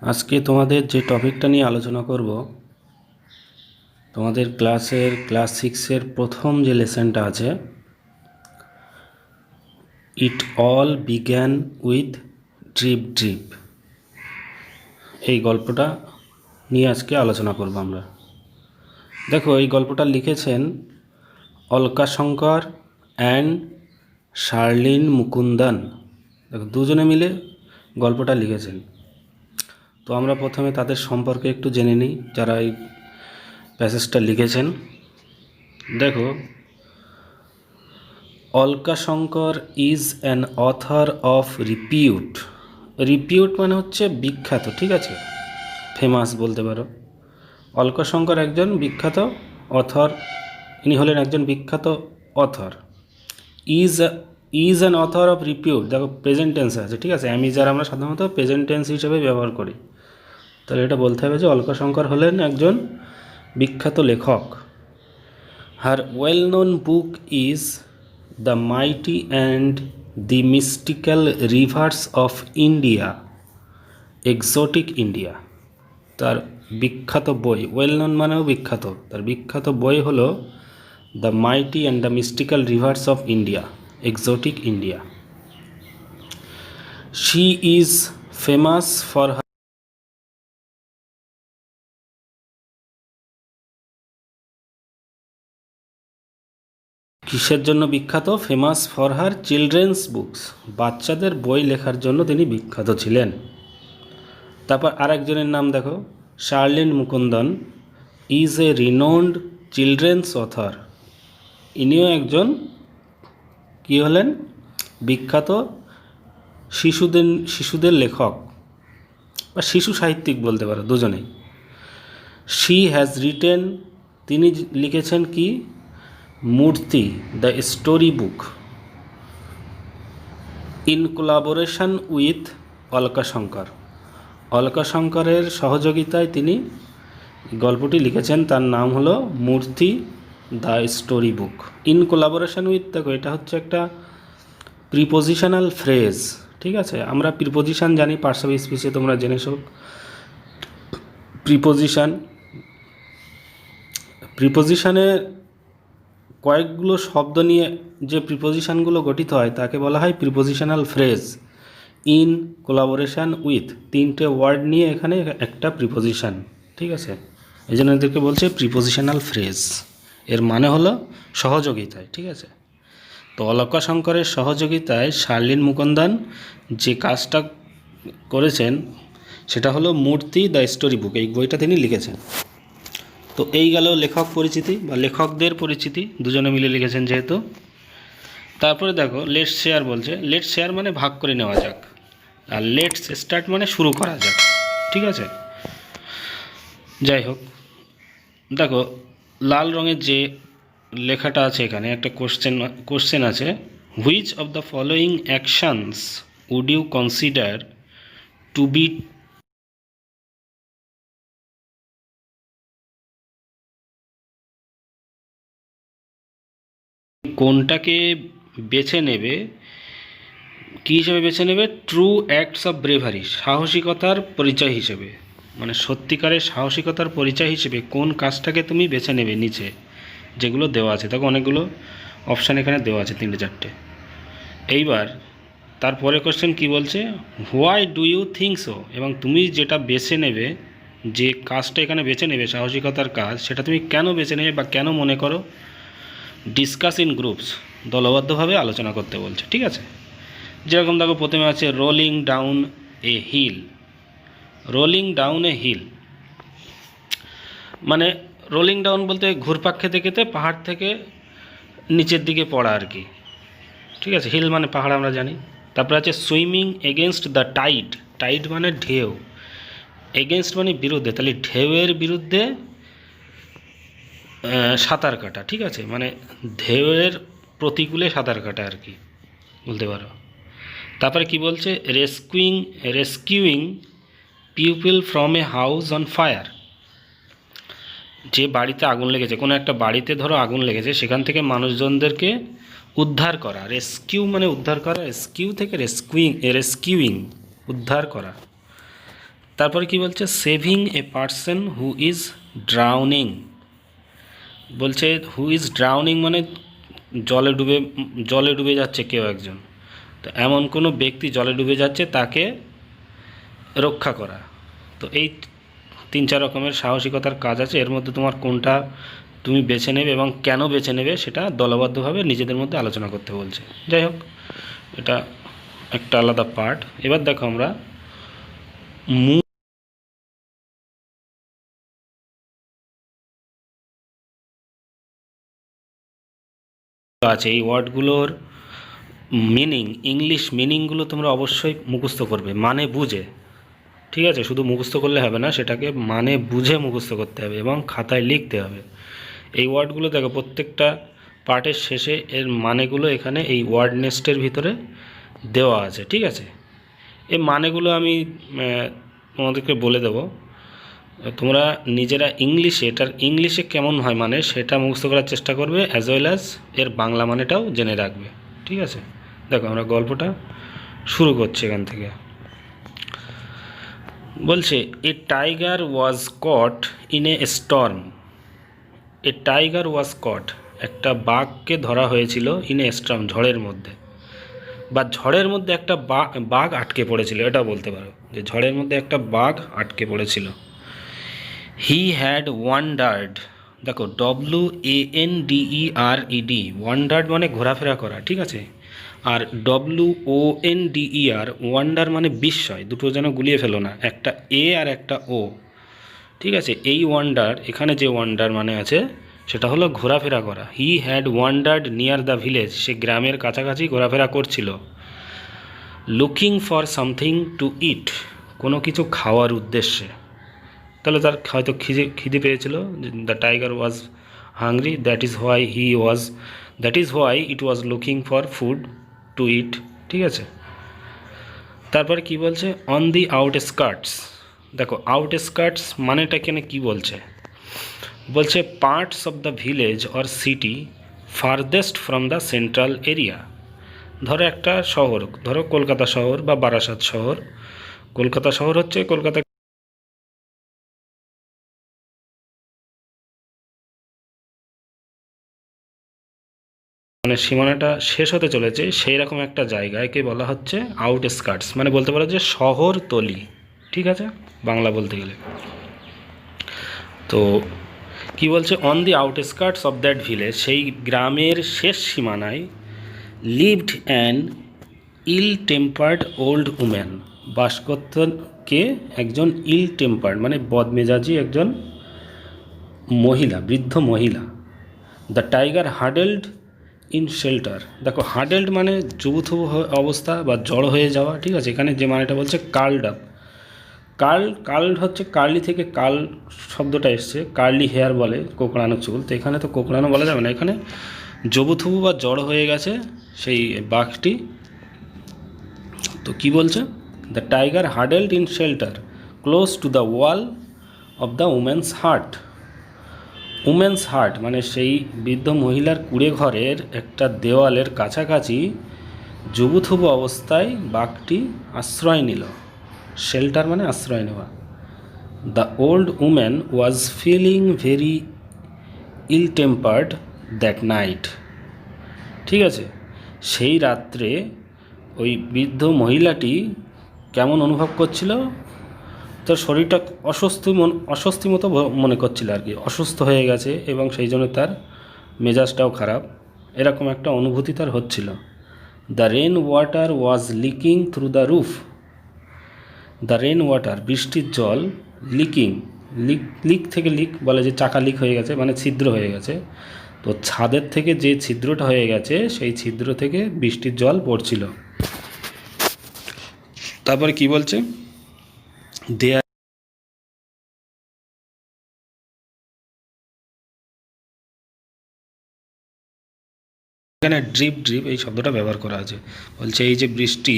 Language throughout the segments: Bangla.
আজকে তোমাদের যে টপিকটা নিয়ে আলোচনা করব, তোমাদের ক্লাস 6-এর প্রথম যে লেসনটা আছে, it all began with drip drip, এই গল্পটা নিয়ে আজকে আলোচনা করব আমরা। দেখো, এই গল্পটা লিখেছেন অলকাশঙ্কর অ্যান্ড শার্লিন মুকুন্দন। দেখো, দুজনে মিলে গল্পটা লিখেছেন। তো আমরা প্রথমে তাদের সম্পর্কে একটু জেনে নিই, যারা এই প্যাসেজটা লিখেছেন। দেখো, Alka Shankar is an author of repute. Repute মানে হচ্ছে বিখ্যাত, ঠিক আছে, ফেমাস বলতে পারো। অলকাশঙ্কর একজন বিখ্যাত অথর, ইনি হলেন একজন বিখ্যাত author. Is an author of রিপিউট, দেখো প্রেজেন্ট টেন্স আছে, ঠিক আছে। যারা আমরা সাধারণত প্রেজেন্ট টেন্স হিসেবে ব্যবহার করি, তাহলে এটা বলতে হবে যে অলকাশঙ্কর হলেন একজন বিখ্যাত লেখক। হার well known book is the mighty and the mystical rivers of India, exotic India. তার বিখ্যাত বই, ওয়েল নোন মানেও বিখ্যাত, তার বিখ্যাত বই হলো the mighty and the mystical rivers of India, exotic India. She is famous for কিসের জন্য বিখ্যাত? Famous for her children's books, বাচ্চাদের বই লেখার জন্য তিনি বিখ্যাত ছিলেন। তারপর আরেকজনের নাম দেখো, Sharlene Mukundan is a renowned children's author. ইনিও একজন কী হলেন? বিখ্যাত শিশুদের লেখক বা শিশু সাহিত্যিক বলতে পারো, দুজনেই। শি হ্যাজ রিটেন, তিনি লিখেছেন কি? Murti the story book in collaboration with Alka Shankar. অলকাশঙ্করের সহযোগিতায় তিনি গল্পটি লিখেছেন, তার নাম হলো Murti the story book in collaboration with. দেখো, এটা হচ্ছে একটা প্রিপোজিশনাল ফ্রেজ, ঠিক আছে। আমরা প্রিপোজিশন জানি, পার্টস অফ স্পিচে তোমরা জেনেছো প্রিপোজিশনে কয়েকগুলো শব্দ নিয়ে যে প্রিপোজিশনগুলো গঠিত হয় তাকে বলা হয় prepositional phrase. In collaboration with, তিনটে ওয়ার্ড নিয়ে এখানে একটা প্রিপোজিশন, ঠিক আছে। এই জন্য এদেরকে বলছে প্রিপোজিশনাল ফ্রেজ। এর মানে হলো সহযোগিতায়, ঠিক আছে। তো অলকাশঙ্করের সহযোগিতায় শার্লিন মুকুন্দন যে কাজটা করেছেন সেটা হলো মূর্তি দ্য স্টোরি বুক, এই বইটা তিনি লিখেছেন। তো এই গেল লেখক পরিচিতি বা লেখকদের পরিচিতি, দুজনে মিলে লিখেছেন যেহেতু। তারপরে দেখো, লেটস শেয়ার বলছে। লেটস শেয়ার মানে ভাগ করে নেওয়া যাক, আর লেটস স্টার্ট মানে শুরু করা যাক, ঠিক আছে। যাই হোক, দেখো লাল রঙের যে লেখাটা আছে এখানে একটা কোশ্চেন আছে। Which of the following actions would you consider to be, কোনটাকে বেছে নেবে, কী হিসেবে বেছে নেবে? ট্রু অ্যাক্টস অফ ব্রেভারি, সাহসিকতার পরিচয় হিসেবে, মানে সত্যিকারের সাহসিকতার পরিচয় হিসেবে কোন কাজটাকে তুমি বেছে নেবে নিচে যেগুলো দেওয়া আছে। দেখো অনেকগুলো অপশান এখানে দেওয়া আছে, 3-4টে। এইবার তারপরে কোশ্চেন কি বলছে? Why do you think so, এবং তুমি যেটা বেছে নেবে, যে কাজটা এখানে বেছে নেবে সাহসিকতার কাজ, সেটা তুমি কেন বেছে নেবে বা কেন মনে করো? ডিসকাস ইন গ্রুপস, দলবদ্ধভাবে আলোচনা করতে বলছে, ঠিক আছে। যেরকম দেখো প্রথমে আছে rolling down a hill. Rolling down a hill মানে রোলিং ডাউন বলতে ঘুরপাক খেতে খেতে পাহাড় থেকে নিচের দিকে পড়া আর কি, ঠিক আছে। হিল মানে পাহাড় আমরা জানি। তারপরে আছে swimming against the tide. Tide মানে ঢেউ, এগেনস্ট মানে বিরুদ্ধে, তাহলে ঢেউয়ের বিরুদ্ধে সাঁতার কাটা, ঠিক আছে, মানে ঢেউয়ের প্রতিকূলে সাঁতার কাটা আর কি বলতে পারো। তারপরে কি বলছে? Rescuing people from a house on fire. যে বাড়িতে আগুন লেগেছে, কোনো একটা বাড়িতে ধরো আগুন লেগেছে, সেখান থেকে মানুষজনদেরকে উদ্ধার করা, রেস্কিউ মানে উদ্ধার করা, রেস্কিউ থেকে রেস্কিউইং উদ্ধার করা। তারপরে কি বলছে, saving a person who is drowning. বলছে হু ইজ ড্রাউনিং মানে জলে ডুবে যাচ্ছে কেউ একজন, তো এমন কোনো ব্যক্তি জলে ডুবে যাচ্ছে তাকে রক্ষা করা। তো এই 3-4 রকমের সাহসিকতার কাজ আছে, এর মধ্যে তোমার কোনটা তুমি বেছে নেবে এবং কেন বেছে নেবে সেটা দলবদ্ধভাবে নিজেদের মধ্যে আলোচনা করতে বলছে। যাই হোক, এটা একটা আলাদা পার্ট। এবার দেখো আমরা আছে এই ওয়ার্ডগুলোর মিনিং, ইংলিশ মিনিংগুলো তোমরা অবশ্যই মুখস্থ করবে মানে বুঝে। ঠিক আছে, শুধু মুখস্থ করলে হবে না, সেটাকে মানে বুঝে মুখস্থ করতে হবে এবং খাতায় লিখতে হবে। এই ওয়ার্ডগুলো দেখো প্রত্যেকটা পার্টের শেষে এর মানেগুলো এখানে এই ওয়ার্ড নেস্টের ভিতরে দেওয়া আছে। ঠিক আছে, এই মানেগুলো আমি তোমাদেরকে বলে দেবো, তোমরা নিজেরা এটার ইংলিশে কেমন হয় মানে সেটা মুখস্থ করার চেষ্টা করবে, অ্যাজ ওয়েল অ্যাজ এর বাংলা মানেটাও জেনে রাখবে। ঠিক আছে, দেখো আমরা গল্পটা শুরু করছি এখান থেকে। বলছে a tiger was caught in a storm. A tiger was caught, একটা বাঘকে ধরা হয়েছিল ইন এ স্টর্ম, ঝড়ের মধ্যে, বা ঝড়ের মধ্যে একটা বাঘ আটকে পড়েছিল, এটা বলতে পারো যে ঝড়ের মধ্যে একটা বাঘ আটকে পড়েছিল। হি হ্যাড ওয়ান্ডার্ড, দেখো WANDERED, ওয়ান্ডার্ড মানে ঘোরাফেরা করা। ঠিক আছে, আর WONDER, ওয়ান্ডার মানে বিস্ময়, দুটো যেন গুলিয়ে ফেলো না, একটা এ আর একটা ও। ঠিক আছে, এই ওয়ান্ডার, এখানে যে ওয়ান্ডার মানে আছে সেটা হলো ঘোরাফেরা করা। He had wandered near the village, সে গ্রামের কাছাকাছি ঘোরাফেরা করছিল। Looking for something to eat, কোনো কিছু খাওয়ার উদ্দেশ্যে। তাহলে তার হয়তো খিদে পেয়েছিল, the tiger was hungry, that is why it was looking for food to eat. ঠিক আছে, তারপরে কি বলছে, অন দি আউটস্কার্টস। দেখো আউটস্কার্টস মানেটা কেন কি বলছে, বলছে parts of the village or city farthest from the central area. ধরো একটা শহর, ধরো কলকাতা শহর বা বারাসাত শহর। কলকাতা শহর হচ্ছে কলকাতা মানে সীমানাটা শেষ হতে চলেছে, সেই রকম একটা জায়গাকে বলা হচ্ছে আউটস্কার্টস, মানে বলতে পারো যে শহরতলি। ঠিক আছে, বাংলা বলতে গেলে। তো কি বলছে, on the outskirts of that village, সেই গ্রামের শেষ সীমানায় lived an ill tempered old woman, বাস করতেন কে, একজন ইল টেম্পার্ড মানে বদমেজাজি একজন মহিলা, বৃদ্ধ মহিলা। The tiger huddled in shelter, দেখো হাডেলড মানে জুবুথুবু অবস্থা বা জড়ো হয়ে যাওয়া। ঠিক আছে, এখানে যে মানেটা বলছে কার্লড আপ, কার্লড হচ্ছে কার্লি থেকে কার্ল শব্দটা এসছে, কার্লি হেয়ার বলে কোকড়ানো চুল, তো এখানে তো কোকড়ানো বলা যাবে না, এখানে জবুথুবু বা জড়ো হয়ে গেছে সেই বাঘটি। তো কি বলছে, the tiger huddled in shelter close to the wall of the woman's hut. Woman's hut মানে সেই বৃদ্ধ মহিলার কুঁড়ে ঘরের একটা দেওয়ালের কাছাকাছি জুবুথুবু অবস্থায় বাঘটি আশ্রয় নিল। শেল্টার মানে আশ্রয় নেওয়া। The old woman was feeling very ill tempered that night. ঠিক আছে, সেই রাত্রে ওই বৃদ্ধ মহিলাটি কেমন অনুভব করছিল, তার শরীরটা অস্বস্তি মতো মনে করছিল আর কি, অসুস্থ হয়ে গেছে এবং সেই জন্য তার মেজাজটাও খারাপ, এরকম একটা অনুভূতি তার হচ্ছিল। The rain water was leaking through the roof. The rain water, বৃষ্টির জল, লিক থেকে লিক বলে যে চাকা লিক হয়ে গেছে মানে ছিদ্র হয়ে গেছে, তো ছাদের থেকে যে ছিদ্রটা হয়ে গেছে সেই ছিদ্র থেকে বৃষ্টির জল পড়ছিল। তারপরে কি বলছে, দেয়ার, এখানে ড্রিপ এই শব্দটা ব্যবহার করা আছে। বলছে এই যে বৃষ্টি,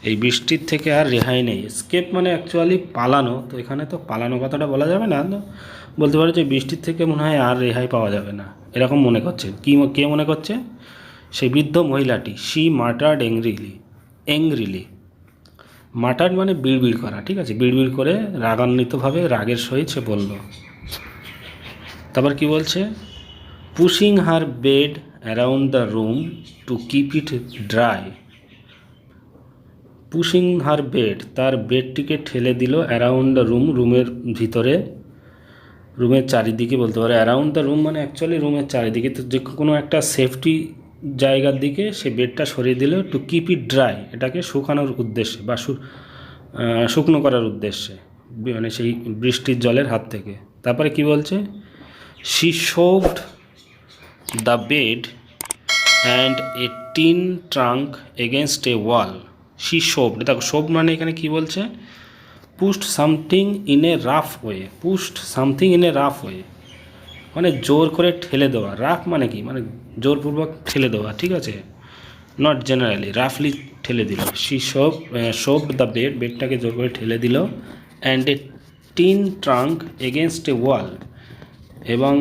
এই বৃষ্টির থেকে আর রেহাই নেই। স্কেপ মানে অ্যাকচুয়ালি পালানো, তো এখানে তো পালানো কথাটা বলা যাবে না, বলতে পারে যে বৃষ্টির থেকে মনে হয় আর রেহাই পাওয়া যাবে না, এরকম মনে করছে। কে মনে করছে, সেই বৃদ্ধ মহিলাটি, শি মাটার্ড অ্যাংরিলি। মাটার্ড মানে বিড়বিড় করা, ঠিক আছে, বিড়বিড় করে রাগান্বিতভাবে রাগের সহিত সে বলল। তারপর কি বলছে, pushing her bed around the room to keep it dry. Pushing her bed, তার বেডটিকে ঠেলে দিল, অ্যারাউন্ড দ্য রুম, রুমের ভিতরে, রুমের চারিদিকে বলতে পারে। অ্যারাউন্ড দ্য রুম মানে অ্যাকচুয়ালি রুমের চারিদিকে, তো যে কোনো একটা সেফটি জায়গার দিকে সে বেডটা সরিয়ে দিল, টু কিপ ইট ড্রাই, এটাকে শুকানোর উদ্দেশ্যে বা শুকনো করার উদ্দেশ্যে, মানে সেই বৃষ্টির জলের হাত থেকে। তারপরে কি বলছে, she shoved the bed and a tin trunk against a wall. She শোভড, দেখো শোভ মানে এখানে কি বলছে, pushed something in a rough way. Pushed something in a rough way মানে জোর করে ঠেলে দেওয়া। রাফ মানে কি, মানে জোরপূর্বক ঠেলে দেওয়া, ঠিক আছে, নট জেনারেলি, রাফলি ঠেলে দিল। শি শোভড দ্য বেড, বেডটাকে জোর করে ঠেলে দিল, and a tin trunk against a wall, এবং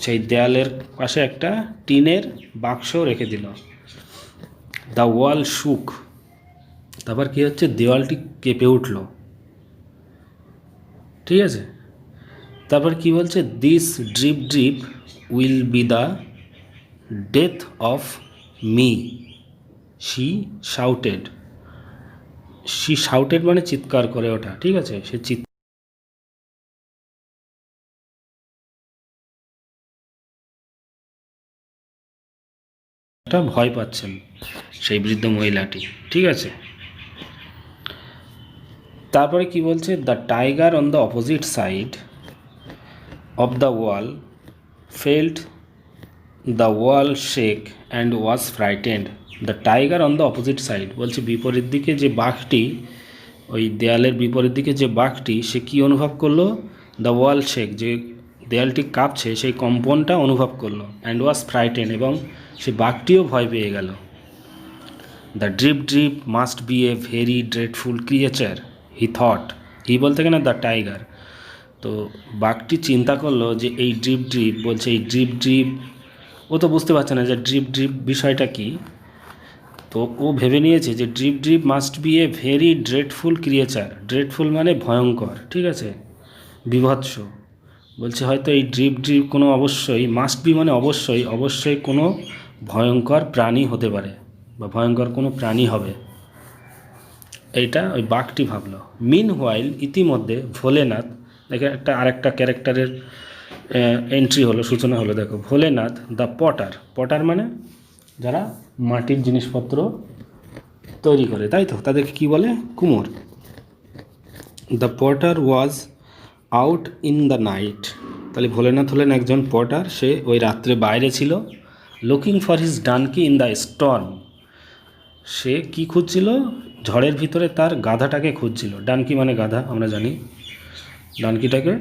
সেই দেয়ালের পাশে একটা টিনের বাক্স রেখে দিল। দ্য ওয়াল শুক, তারপর কী হচ্ছে, দেওয়ালটি কেঁপে উঠল, ঠিক আছে। তারপর কি বলছে, this drip drip will be the death of me, she shouted. She shouted মানে চিৎকার করে ওঠা, ঠিক আছে, সে চিৎকারটা ভয় পাচ্ছেন সেই বৃদ্ধ মহিলাটি, ঠিক আছে। তারপরে কি বলছে, the tiger on the opposite side of the wall felt the wall shake and was frightened. The tiger on the opposite side বলছে বিপরীত দিকে যে বাঘটি, ওই দেয়ালের বিপরীত দিকে যে বাঘটি, সে কি অনুভব করলো, দ্য ওয়াল শেক, যে দেয়ালটি কাঁপছে সেই কম্পনটা অনুভব করলো, অ্যান্ড ওয়াজ ফ্রাইটেন, এবং সে বাঘটিও ভয় পেয়ে গেল। The drip drip must be a very dreadful creature he thought. He বলতে কেন দ্য টাইগার। তো বাঘটি চিন্তা করলো যে এই ড্রিপ ড্রিপ বলছে, এই ড্রিপ ড্রিপ, ও তো বুঝতে পারছে না যে ড্রিপ ড্রিপ বিষয়টা কি। তো ও ভেবে নিয়েছে যে drip drip must be a very dreadful creature. Dreadful মানে ভয়ঙ্কর, ঠিক আছে, বিভৎস। বলছে হয়তো এই ড্রিপ ড্রিপ কোনো অবশ্যই, মাস্ট বি মানে অবশ্যই, অবশ্যই কোনো ভয়ঙ্কর প্রাণী হতে পারে, বা ভয়ঙ্কর কোনো প্রাণী হবে, এইটা ওই বাঘটি ভাবলো। মিন হোয়াইল, ইতিমধ্যে ভোলেনাথ, দেখে একটা আরেকটা ক্যারেক্টারের এন্ট্রি হলো, সূচনা হলো। দেখো, ভোলেনাথ দ্য পটার, পটার মানে যারা মাটির জিনিসপত্র তৈরি করে, তাই তো, তাদেরকে কী বলে, কুমোর। The Potter was out in the night, তাহলে ভোলেনাথ হলেন একজন পটার, সে ওই রাত্রে বাইরে ছিল। Looking for his donkey in the storm, সে কি খুঁজছিল, ঝড়ের ভিতরে তার গাধাটাকে খুঁজছিল। ডানকি মানে গাধা, আমরা জানি, ডানকিটাকে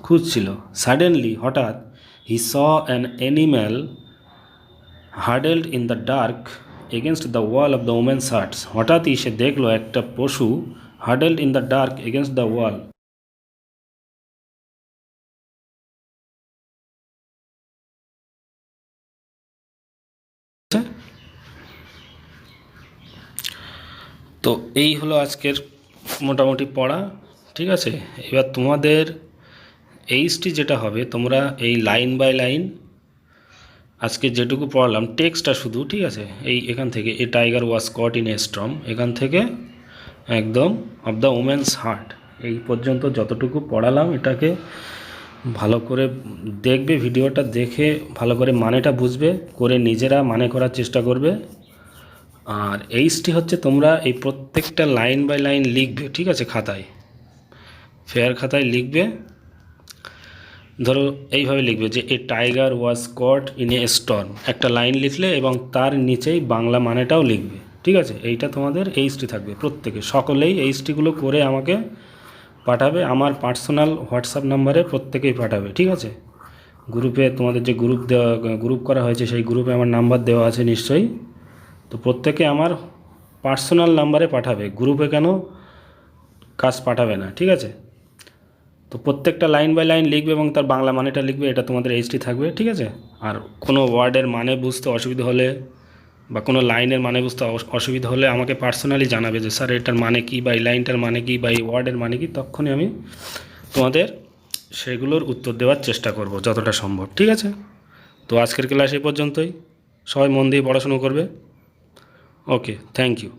খুঁজছিল। সাডেনলি, হঠাৎ, he saw an animal huddled in the dark against the wall of the woman's huts. হঠাৎই সে দেখলো একটা পশু, huddled in the dark against the wall, তো এই হলো আজকের মোটামুটি পড়া, ঠিক আছে। এবার তোমাদের এইচটি যেটা হবে, তোমরা এই লাইন বাই লাইন আজকে যেটুকু পড়ালাম টেক্সটটা শুধু, ঠিক আছে, এই এখান থেকে a tiger was caught in a storm, এখান থেকে একদম অফ দ্য ওমেন্স হার্ট, এই পর্যন্ত যতটুকু পড়ালাম এটাকে ভালো করে দেখবে, ভিডিওটা দেখে ভালো করে মানেটা বুঝবে, করে নিজেরা মানে করার চেষ্টা করবে। আর এইচটি হচ্ছে তোমরা এই প্রত্যেকটা লাইন বাই লাইন লিখবে, ঠিক আছে, খাতায়, ফেয়ার খাতায় লিখবে। ধরো এইভাবে লিখবে যে a tiger was caught in a storm, একটা লাইন লিখলে এবং তার নিচেই বাংলা মানেটাও লিখবে, ঠিক আছে। এইটা তোমাদের এইচটি থাকবে প্রত্যেকে, সকলেই এইচটিগুলো করে আমাকে পাঠাবে, আমার পার্সোনাল হোয়াটসঅ্যাপ নাম্বারে প্রত্যেকেই পাঠাবে, ঠিক আছে। গ্রুপে তোমাদের যে গ্রুপ করা হয়েছে সেই গ্রুপে আমার নাম্বার দেওয়া আছে নিশ্চয়ই, তো প্রত্যেকে আমার পার্সোনাল নাম্বারে পাঠাবে, গ্রুপে কেন কাজ পাঠাবে না, ঠিক আছে। তো প্রত্যেকটা লাইন বাই লাইন লিখবে এবং তার বাংলা মানেটা লিখবে, এটা তোমাদের এইচটি থাকবে, ঠিক আছে। আর কোনো ওয়ার্ডের মানে বুঝতে অসুবিধা হলে বা কোনো লাইনের মানে বুঝতে অসুবিধা হলে আমাকে পার্সোনালি জানাবে যে স্যার এটার মানে কী, বা এই লাইনটার মানে কী, বা এই ওয়ার্ডের মানে কী। তখনই আমি তোমাদের সেগুলোর উত্তর দেওয়ার চেষ্টা করব যতটা সম্ভব। ঠিক আছে? তো আজকের ক্লাস এই পর্যন্তই। সবাই মন দিয়ে পড়াশুনো করবে। ওকে, থ্যাংক ইউ।